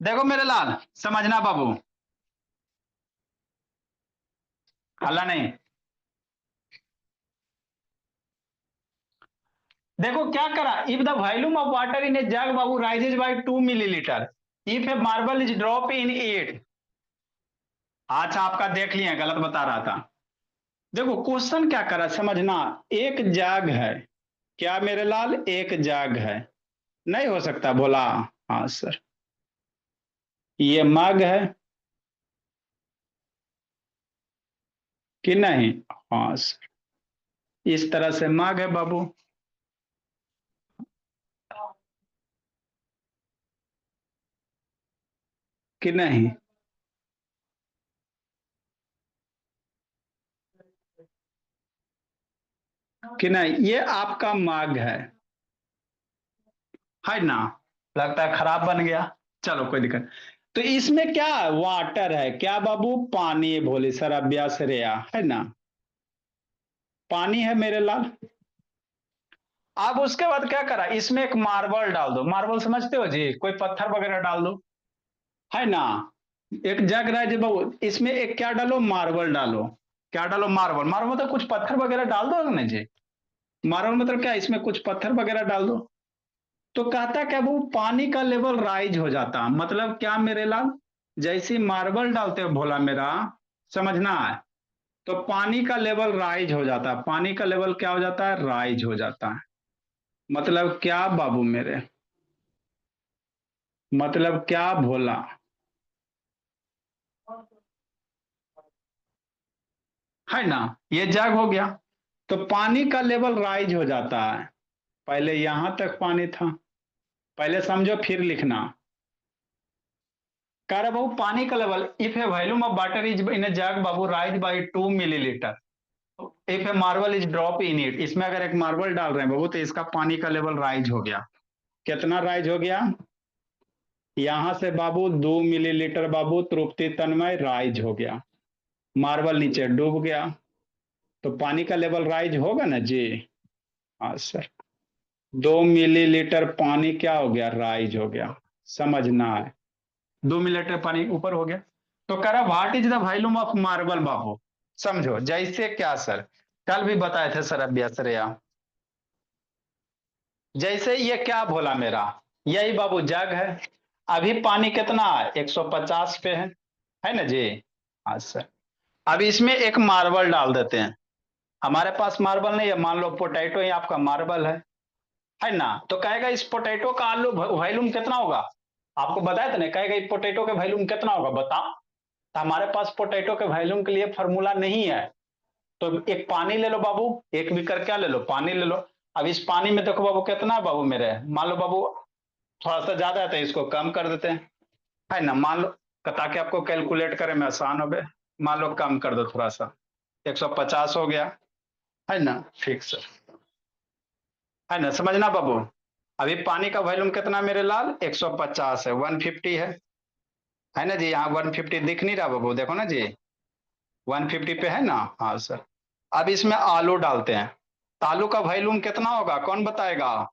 देखो मेरे लाल, समझना बाबू। हल्ला नहीं। देखो क्या करा, if the volume of water in a jug बाबू rises by 2 millilitre, if a marble is drop in it. अच्छा, आपका देख लिया, गलत बता रहा था। देखो क्वेश्चन क्या करा समझना। एक जग है, क्या मेरे लाल, एक जग है। नहीं हो सकता बोला। हाँ सर। ये मग है कि नहीं। हाँ सर। इस तरह से मग है बाबू। कि नहीं। कि नहीं, ये आपका मग है ना। लगता है खराब बन गया। चलो कोई दिक्कत। तो इसमें क्या वाटर है, क्या बाबू, पानी है, भोले सर अभ्यास रेया है ना। पानी है मेरे लाल। अब उसके बाद क्या करा, इसमें एक मार्बल डाल दो। मार्बल समझते हो जी, कोई पत्थर वगैरह डाल दो, है ना। एक जग रहा है जी बाबू, इसमें एक क्या डालो, मार्बल डालो। क्या डालो, मार्बल। मार्बल मतलब कुछ पत्थर वगैरह डाल दो ना जी। मार्बल मतलब क्या, इसमें कुछ पत्थर वगैरह डाल दो। तो कहता क्या वो पानी का लेवल राइज हो जाता, मतलब क्या मेरे लाल, जैसे मार्बल डालते हो भोला मेरा, समझना है। तो पानी का लेवल राइज हो जाता है, पानी का लेवल क्या हो जाता है, राइज हो जाता है। मतलब क्या बाबू मेरे, मतलब क्या भोला। है ना। ये जग हो गया। तो पानी का लेवल राइज हो जाता है। पहले यहां तक पानी था। पहले समझो फिर लिखना। कह रहा बाबू पानी का level, if A volume of water is in a jug Babu rise by 2 millilitre, if a marble is drop in it, इसमें अगर एक मार्बल डाल रहे हैं बाबू तो इसका पानी का लेवल राइज हो गया। कितना राइज हो गया, यहां से बाबू 2 मिलीलीटर बाबू तृप्ति तन्मय राइज हो गया। मार्बल नीचे डूब गया। तो पानी का लेवल राइज होगा ना जी। हाँ सर। 2 मिलीलीटर पानी क्या हो गया, राइज हो गया। समझना है। 2 मिलीलीटर पानी ऊपर हो गया। तो कह रहा what is the volume of marble बाबू। समझो जैसे क्या सर, कल भी बताए थे सर अभ्यास रे। जैसे ये क्या बोला मेरा, यही बाबू जग है। अभी पानी कितना है, 150 पे है ना जी। हाँ सर। अब इसमें एक मार्बल डाल देते हैं। हमारे पास मार्बल नहीं है, मान लो पोटैटो ही आपका मार्बल है ना। तो कहेगा इस पोटैटो का आलू वॉल्यूम कितना होगा। आपको बताया था ना, कहेगा इस पोटैटो का वॉल्यूम कितना होगा बताओ। तो हमारे पास पोटैटो के वॉल्यूम के लिए फॉर्मूला नहीं है। तो एक पानी ले लो बाबू, एक बीकर क्या ले लो, पानी ले लो। अब इस पानी में देखो बाबू कितना है बाबू मेरे, मान लो बाबू थोड़ा सा ज्यादा है तो इसको कम कर देते हैं, है ना। मान लो, ताकि आपको कैलकुलेट करे में आसान हो। मान लो कम कर दो थोड़ा सा, 150 हो गया, है ना। फिक्स है ना, समझना बाबू। अभी पानी का वॉल्यूम कितना मेरे लाल, 150 है, 150 है ना जी। यहाँ 150 दिख नहीं रहा बाबू, देखो ना जी, 150 पे है ना। हाँ सर। अब इसमें आलू डालते हैं। तो आलू का वॉल्यूम कितना होगा, कौन बताएगा।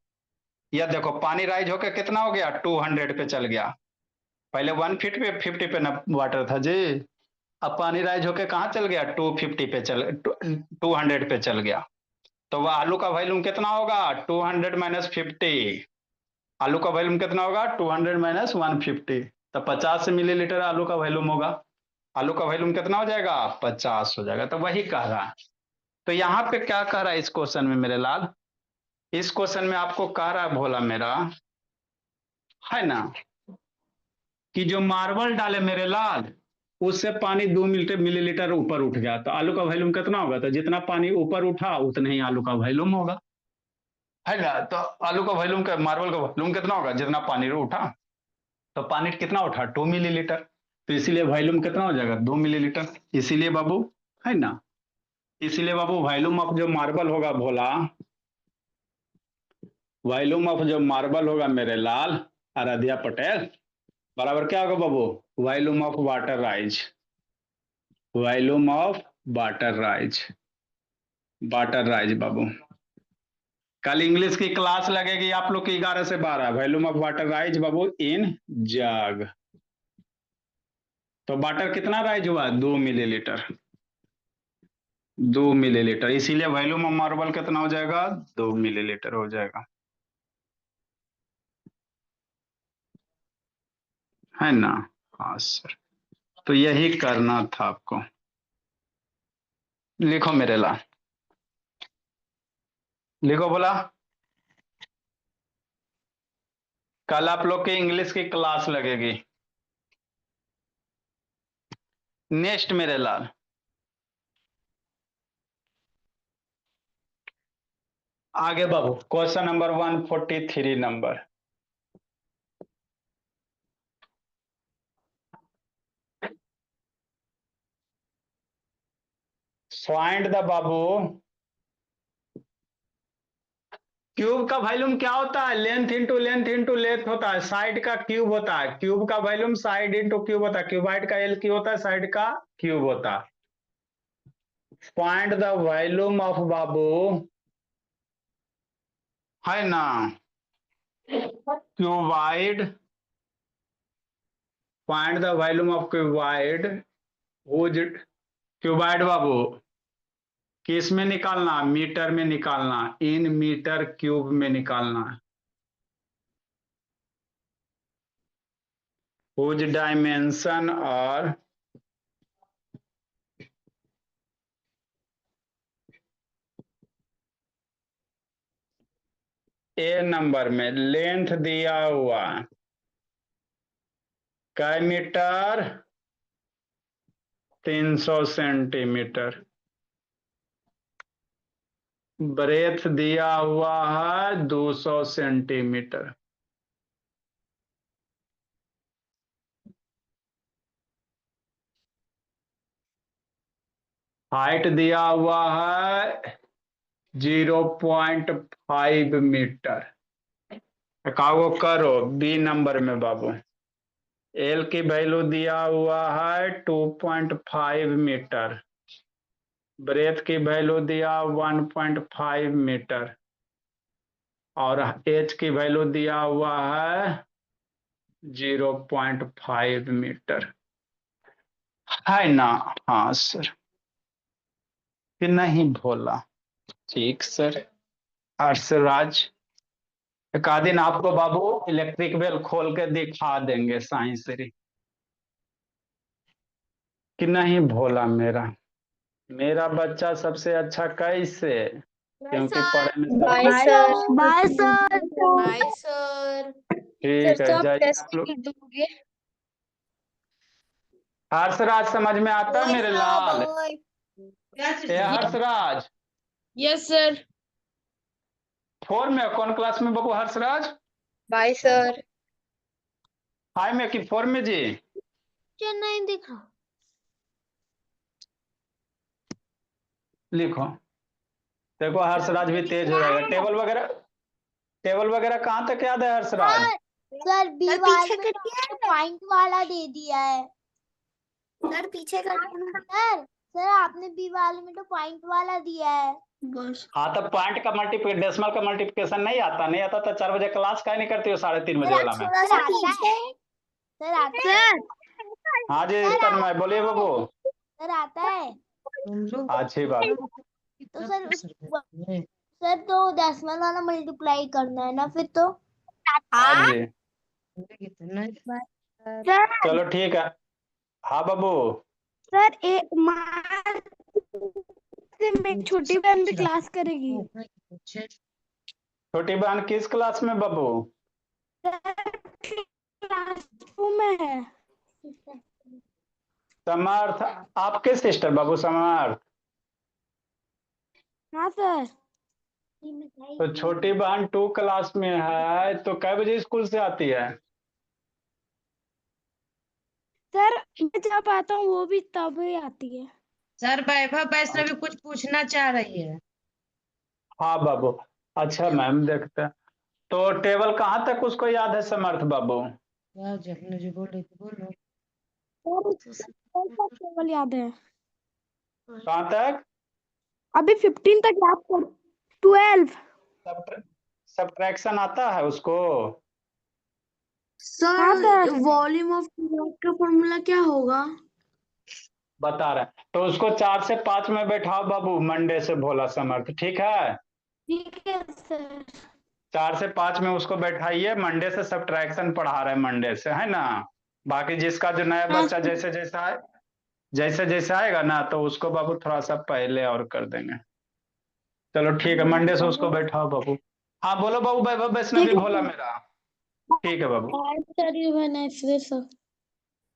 यह देखो पानी राइज होकर कितना हो गया, 200 पे चल गया। पहले 150 पे 50 पे न वाटर था जी। अब पानी राइज होके कहाँ चल गया, 250 पे चल, 200 पे चल गया। तो वह आलू का वॉल्यूम कितना होगा, 200 - 50। आलू का वॉल्यूम कितना होगा, 200 - 150। तो 50 मिलीलीटर आलू का वॉल्यूम होगा। आलू का वॉल्यूम कितना हो जाएगा, 50 हो जाएगा। तो वही कह रहा है। तो यहाँ पे क्या कह रहा है इस क्वेश्चन में मेरे लाल, इस क्वेश्चन में आपको कह रहा है भोला मेरा, है ना, कि जो मार्बल डाले मेरे लाल, उससे पानी 2 मिलीलीटर ऊपर उठ गया। तो आलू का वॉल्यूम कितना होगा, तो जितना पानी ऊपर उठा उतना ही आलू का वॉल्यूम होगा, है ना। तो आलू का वॉल्यूम का, मार्बल का वॉल्यूम कितना होगा, जितना पानी उठा। तो पानी कितना उठा, 2 मिलीलीटर। तो इसीलिए वॉल्यूम कितना हो जाएगा, 2 मिलीलीटर। इसीलिए बाबू, है ना। इसीलिए बाबू वॉल्यूम ऑफ जो मार्बल होगा भोला, वॉल्यूम ऑफ जो मार्बल होगा मेरे लाल आराध्या पटेल, बराबर क्या होगा बाबू? Volume of water rise, volume of water rise, water rise बाबू। कल इंग्लिश की क्लास लगेगी आप लोग की 11 से 12, वॉल्यूम ऑफ वाटर राइज बाबू इन जग। तो वाटर कितना राइज हुआ? 2 मिलीलीटर, 2 मिलीलीटर, इसीलिए वॉल्यूम ऑफ मार्बल कितना हो जाएगा? 2 मिलीलीटर हो जाएगा, है ना? हाँ सर, तो यही करना था आपको। लिखो मेरे ला, लिखो बोला। कल आप लोग की इंग्लिश की क्लास लगेगी। नेक्स्ट मेरे लाल, आगे बाबू question number 143 number. Find the बाबू, क्यूब का वॉल्यूम क्या होता है? Length into length into length होता है, साइड का क्यूब होता है। क्यूब का वॉल्यूम साइड इंटू क्यूब होता है, क्यूबाइड का एल क्यू होता है, साइड का क्यूब होता है। फाइंड द वॉल्यूम ऑफ बाबू, है ना, cuboid, find the volume of cuboid, cuboid बाबू किस में निकालना? मीटर में निकालना, इन मीटर क्यूब में निकालना। हुज डायमेंशन और ए नंबर में लेंथ दिया हुआ कै मीटर? 300 सेंटीमीटर। ब्रेथ दिया हुआ है 200 सेंटीमीटर। हाइट दिया हुआ है 0.5 मीटर। कागो करो बी नंबर में बाबू, एल की वैल्यू दिया हुआ है 2.5 मीटर, ब्रेथ की वैल्यू दिया 1.5 मीटर, और एच की वैल्यू दिया हुआ है 0.5 मीटर, है ना? हाँ सर, कि नहीं भोला? ठीक सर। हर्षराज, एक आध दिन आपको बाबू इलेक्ट्रिक बेल खोल के दिखा देंगे साइंस से, कि नहीं भोला? मेरा मेरा बच्चा सबसे अच्छा कैसे? क्योंकि पढ़े में सब bye sir. Bye sir. Bye sir. ठीक है, तो आप जाइए टेस्ट आप लोग। कर दोगे? हर्षराज समझ में आता है मेरे लाल? ए हर्षराज, यस सर। 4 में कौन क्लास में बाबू हर्षराज? Bye sir. 5 में कि 4 में जी? नहीं दिख रहा। लिखो, देखो हर्षराज भी तेज हो जाएगा। टेबल वगैरह कहाँ तक याद है हर्षराज? सर बी वाले में पॉइंट वाला दे दिया है। सर पीछे कर सर आपने बी वाले में तो पॉइंट वाला दिया है। हाँ, तो पॉइंट का मल्टीप्लिकेशन, डेसिमल का मल्टीप्लिकेशन नहीं आता? नहीं आता तो 4 बजे क्लास काहे नहीं करती हो? 3:30 बजे वाला में। सर आता है। हाँ जी तन्मय बोलिए बाबू। सर आता है। अच्छी बात। तो सर तो डेसिमल वाला मल्टीप्लाई करना है ना फिर तो। हाँ जी, सर चलो ठीक है। हाँ बाबू, सर मेरी छोटी बहन भी क्लास करेगी। छोटी बहन किस क्लास में बाबू? क्लास 2 में है। समर्थ, आपके सिस्टर बाबू समर्थ? हाँ सर। तो छोटी बहन 2 क्लास में है, तो कै बजे स्कूल से आती है? सर मैं जब आता हूँ वो भी तब ही आती है। सर वैभव वैष्णवी कुछ पूछना चाह रही है। हाँ बाबू। अच्छा मैम देखते हैं। तो टेबल कहाँ तक उसको याद है समर्थ बाबू? वाह जखन जी बोल रही थी, बोलो। सर कौन सा टेबल याद है? कहाँ तक? अभी 15 तक याद कर। 12। सब्ट्रैक्शन आता है उसको? हाँ सर, वॉल्यूम ऑफ का फॉर्मूला क्या होगा? बता रहे हैं। तो उसको 4 से 5 में बैठाओ बाबू, मंडे से भोला समर्थ, ठीक है? ठीक है सर। 4 से 5 में उसको बैठाइए, मंडे से सब्ट्रैक्शन पढ़ा रहे हैं, मंडे से, है ना? बाकी जिसका जो नया हाँ बच्चा सर। जैसे जैसे आएगा ना, तो उसको बाबू थोड़ा सा पहले और कर देंगे। चलो ठीक है, मंडे से उसको बैठाओ बाबू। हाँ बोलो बाबू, वैभव वैष्णवी ठीक भोला है मेरा। ठीक है बाबू। Sir, you have nice day sir.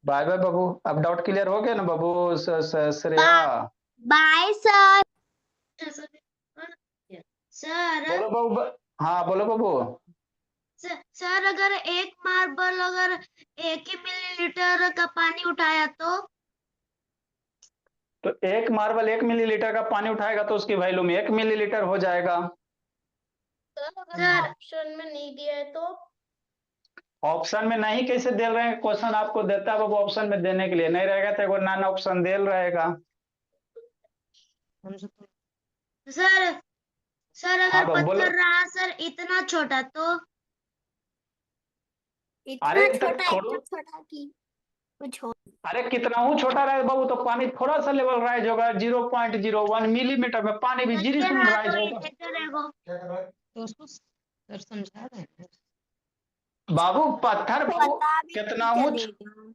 Bye bye बाबू। अब डाउट क्लियर हो गया ना बाबू? Shreya bye sir. सर बोलो बाबू हाँ बोलो बाबू। सर अगर एक मार्बल अगर 1 ही मिलीलीटर का पानी उठाया तो एक मार्बल 1 मिलीलीटर का पानी उठाएगा तो उसकी वैल्यूम 1 मिलीलीटर हो जाएगा। सर ऑप्शन में नहीं दिया है तो? ऑप्शन में नहीं कैसे दे रहे हैं? क्वेश्चन आपको देता है बाबू ऑप्शन में देने के लिए, नहीं रहेगा तो एगो नॉन ऑप्शन दे रहेगा। हमसे तो सर सर हाँ अगर बाबू बोलो। पत्थर रहा सर इतना छोटा तो? अरे इतना तक छोटा, थोड़ा, इतना छोटा कि कुछ हो। अरे कितना हूँ छोटा रहे बाबू तो पानी थोड़ा सा लेवल राइज होगा, 0.01 मिलीमीटर में पानी भी जीरो ये सुन रहा राइज तो होगा। इधर है वो। तो उसको सर समझा रहे हैं। बाबू पत्थर बाबू पता भी कितना नहीं हूँ, चलेगा।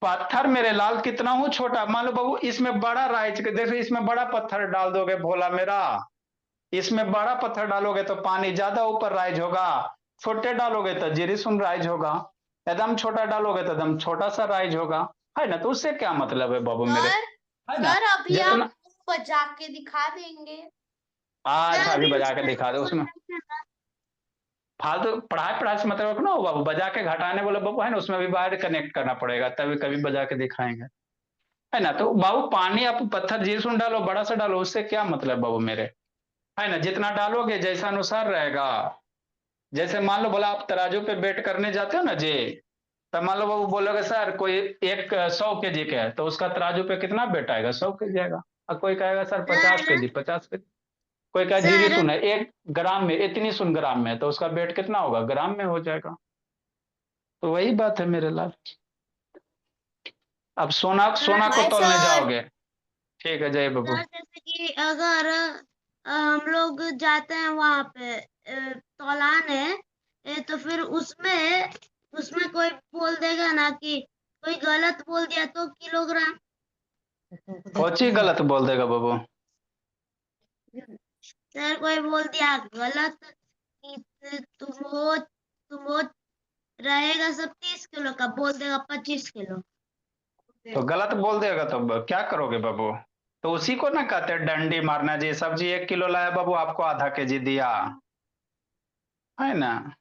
पत्थर मेरे लाल कितना हूँ छोटा, मान लो बाबू इसमें बड़ा राइज, देखो इसमें बड़ा पत्थर डाल दोगे भोला मेरा, इसमें बड़ा पत्थर डालोगे तो पानी ज्यादा ऊपर राइज होगा, छोटे डालोगे तो जीरी सुन राइज होगा, एकदम छोटा डालोगे तो एकदम छोटा सा राइज होगा, है ना? तो उससे क्या मतलब है बाबू मेरे, सर है ना? सर अभी आप जितना बजा के दिखा देंगे। अच्छा सर अभी अभी बजा के उसमें दिखा दो उसमें। ऑप्शन फालतू पढ़ाई पढ़ाई से मतलब रखना हो बाबू, बजा के घटाने बोले बाबू, है ना? उसमें भी वायर कनेक्ट करना पड़ेगा तभी कभी बजा के दिखाएंगे, है ना? तो बाबू पानी आप पत्थर जीर सुन डालो, बड़ा सा डालो, उससे क्या मतलब बाबू मेरे, है ना? जितना डालोगे जैसा अनुसार रहेगा। जैसे मान लो बोला आप तराजू पे वेट करने जाते हो ना जी, तो मान लो वो बोलोगे सर कोई एक 100 kg का है तो उसका तराजू पे कितना वेट आएगा, 100 kg आएगा। और कोई कहेगा सर 50 kg, 50 kg। कोई कहे जीरी सर सुन है 1 ग्राम में, इतनी सुन ग्राम में, तो उसका वेट कितना होगा, ग्राम में हो जाएगा। तो वही बात है मेरे लाल। अब सोना सोना को बाय तोलने सर। जाओगे। ठीक है जय बाबू। सर जैसे कि अगर हम लोग जाते हैं वहां पे तौलाने तो फिर उसमें उसमें कोई बोल देगा ना कि कोई गलत बोल दिया तो किलोग्राम। कोची गलत बोल देगा बाबू? सर कोई बोल दिया गलत कि तुम वो रहेगा सब 30 किलो का, बोल देगा 25 किलो। तो गलत बोल देगा तो क्या करोगे बाबू? तो उसी को ना कहते हैं डंडी मारना जी, सब्जी 1 किलो लाया बाबू, आपको आधा केजी दिया, है ना?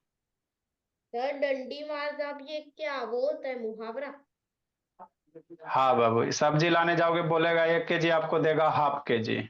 सर डंडी मारना अब ये क्या बोलता है, मुहावरा? हाँ बाबू, सब्जी लाने जाओगे बोलेगा 1 kg आपको देगा ½ kg।